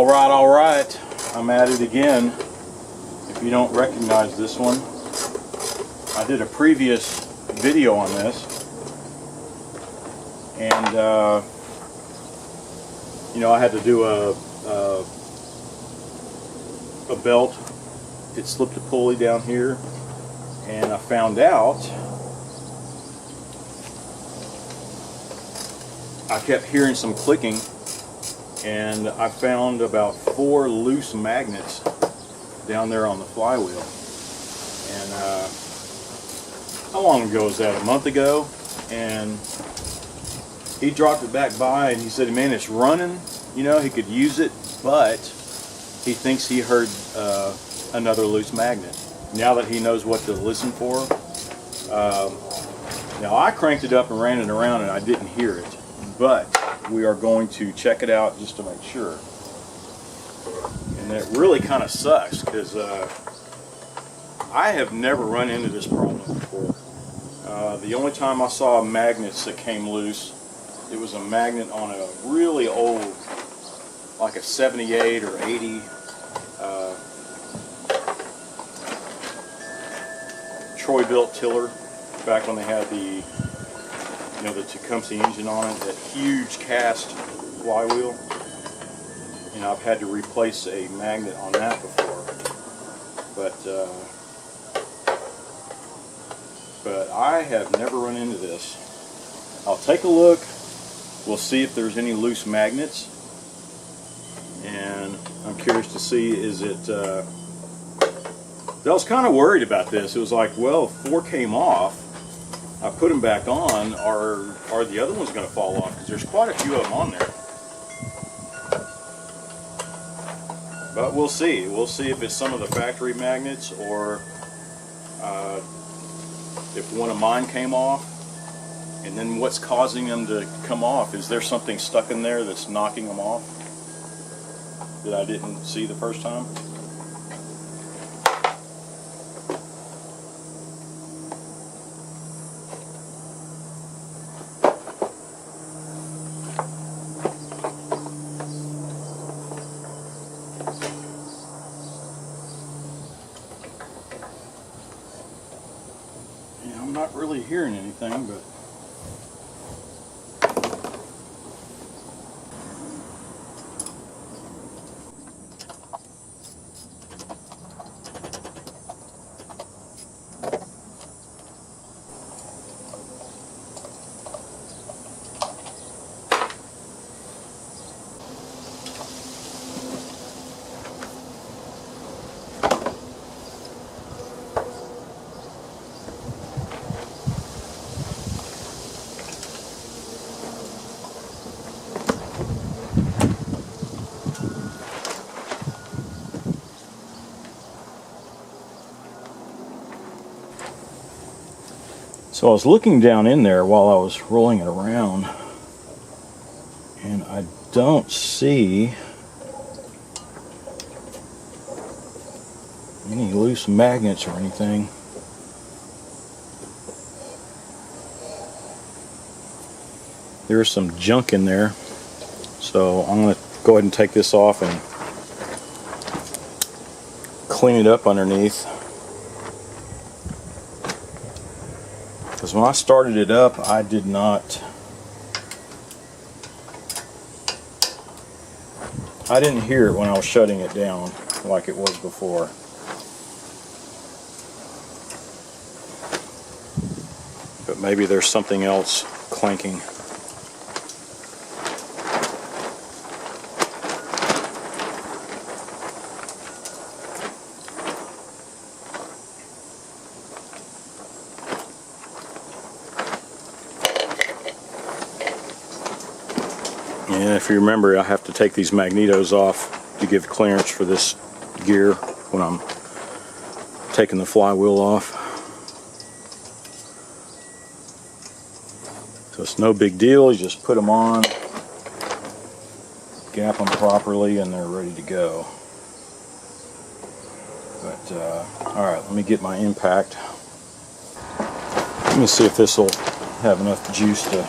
All right, I'm at it again. If you don't recognize this one, I did a previous video on this, and you know, I had to do a belt. It slipped a pulley down here, and I found out I kept hearing some clicking, and I found about 4 loose magnets down there on the flywheel. And how long ago was that? A month ago? And he dropped it back by, and he said, man, it's running, you know, he could use it, but he thinks he heard another loose magnet. Now that he knows what to listen for, now I cranked it up and ran it around and I didn't hear it, but we are going to check it out just to make sure. And it really kind of sucks because I have never run into this problem before. The only time I saw magnets that came loose, it was a magnet on a really old, like a 78 or 80 Troy-built tiller, back when they had the, you know, the Tecumseh engine on it, that huge cast flywheel. You know, I've had to replace a magnet on that before, but I have never run into this. I'll take a look. We'll see if there's any loose magnets, and I'm curious to see, is it I was kind of worried about this. It was like, well, if 4 came off, I put them back on, are the other ones going to fall off? Because there's quite a few of them on there. But we'll see. We'll see if it's some of the factory magnets, or if one of mine came off. And then what's causing them to come off? Is there something stuck in there that's knocking them off that I didn't see the first time? Yeah, I'm not really hearing anything, but so I was looking down in there while I was rolling it around, and I don't see any loose magnets or anything. There's some junk in there, so I'm going to go ahead and take this off and clean it up underneath. Because when I started it up, I didn't hear it when I was shutting it down like it was before. But maybe there's something else clanking. And if you remember, I have to take these magnetos off to give clearance for this gear when I'm taking the flywheel off. So it's no big deal, you just put them on, gap them properly, and they're ready to go. But alright, let me get my impact. Let me see if this will have enough juice to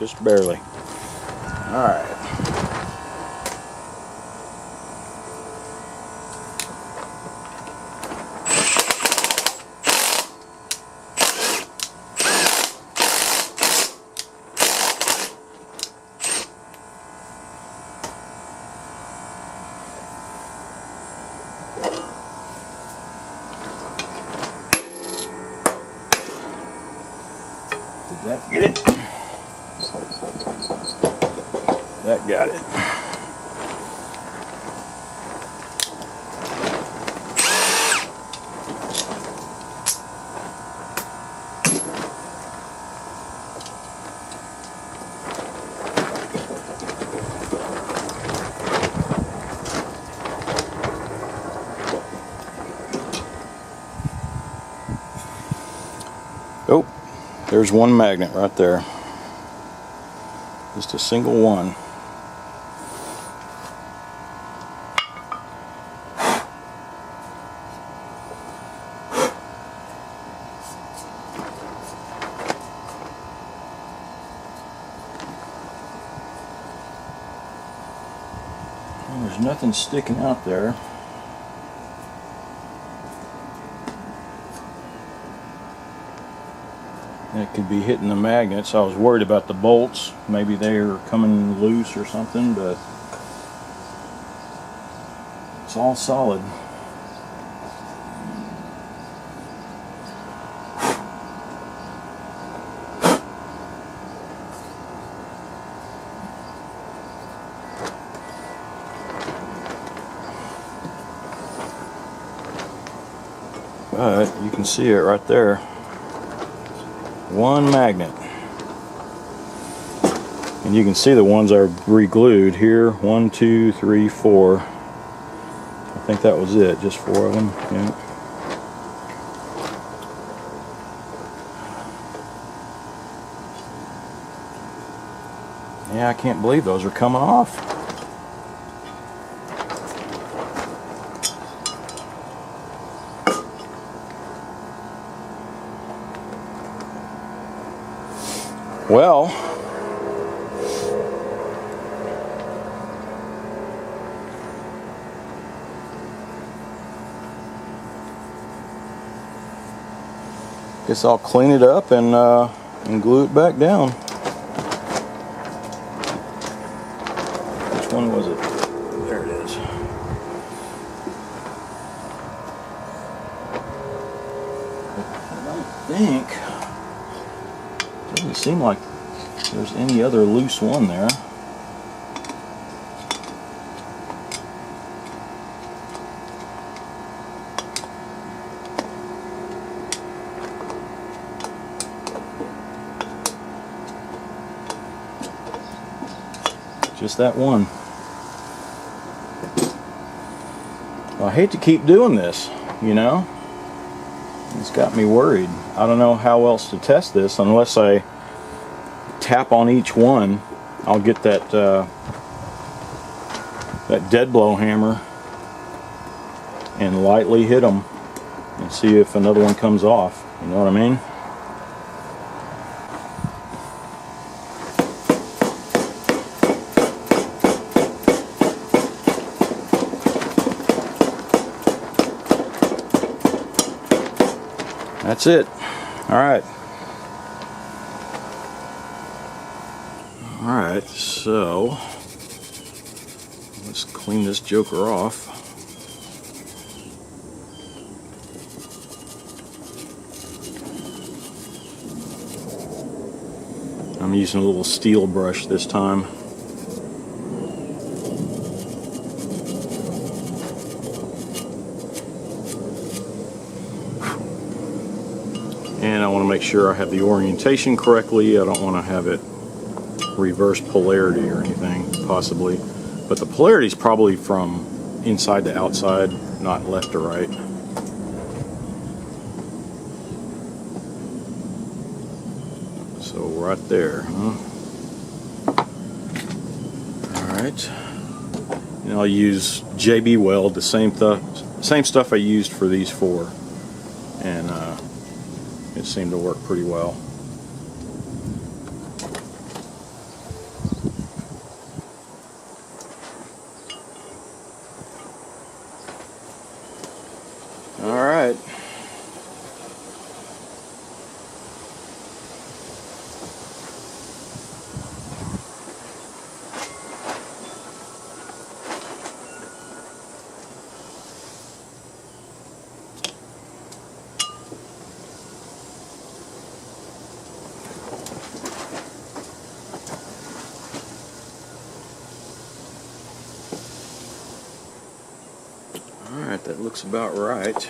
just barely. All right. Did that get it? That got it. Oh, there's one magnet right there. Just a single one. Well, there's nothing sticking out there. It could be hitting the magnets. I was worried about the bolts. Maybe they are coming loose or something, but it's all solid. But you can see it right there. One magnet. And you can see the ones are re-glued here. 1, 2, 3, 4. I think that was it. Just 4 of them. Yeah. Yeah, I can't believe those are coming off. Well, guess I'll clean it up and glue it back down. Which one was it? There it is. I don't think. Doesn't seem like there's any other loose one there. Just that one. Well, I hate to keep doing this, you know. It's got me worried. I don't know how else to test this unless I tap on each one. I'll get that that dead blow hammer and lightly hit them and see if another one comes off. You know what I mean? That's it. All right. Alright, so let's clean this joker off. I'm using a little steel brush this time. And I want to make sure I have the orientation correctly. I don't want to have it reverse polarity or anything, possibly. But the polarity is probably from inside to outside, not left to right. So right there, huh? Alright. And I'll use JB Weld, the same stuff I used for these 4. And it seemed to work pretty well. All right. Alright, that looks about right.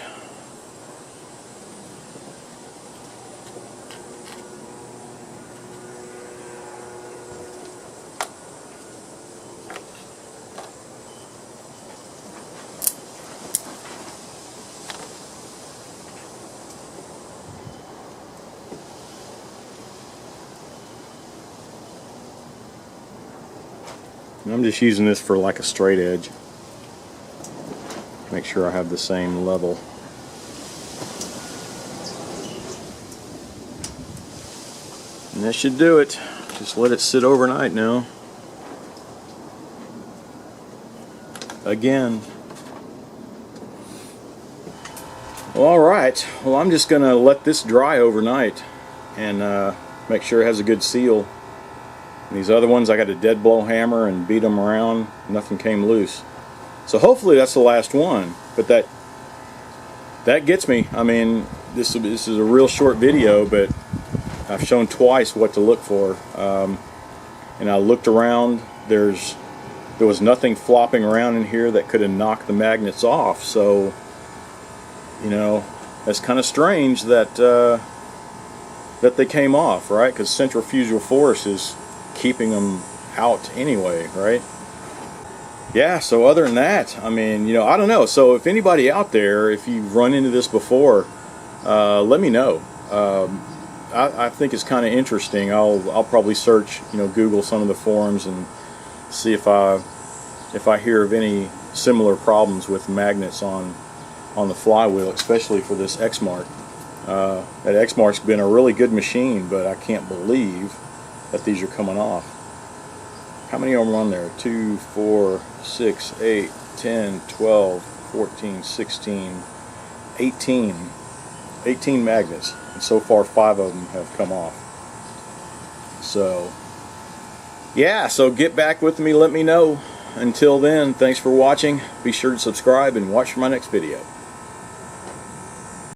And I'm just using this for like a straight edge. Make sure I have the same level. And that should do it. Just let it sit overnight now. Again. Well, alright. Well, I'm just going to let this dry overnight and make sure it has a good seal. And these other ones I got a dead blow hammer and beat them around. Nothing came loose. So hopefully that's the last one. But that gets me. I mean, this is a real short video, but I've shown twice what to look for. And I looked around. There was nothing flopping around in here that could have knocked the magnets off. So, you know, that's kind of strange that that they came off, right? Because centrifugal force is keeping them out anyway, right? Yeah, so other than that, I mean, you know, I don't know. So if anybody out there, if you've run into this before, let me know. I think it's kind of interesting. I'll probably search, you know, Google some of the forums and see if I hear of any similar problems with magnets on the Flywheel, especially for this Exmark. That Exmark's been a really good machine, but I can't believe that these are coming off. How many of them are on there? 2, 4, 6, 8, 10, 12, 14, 16, 18. 18 magnets. And so far 5 of them have come off. So, yeah, so get back with me, let me know. Until then, thanks for watching. Be sure to subscribe and watch for my next video.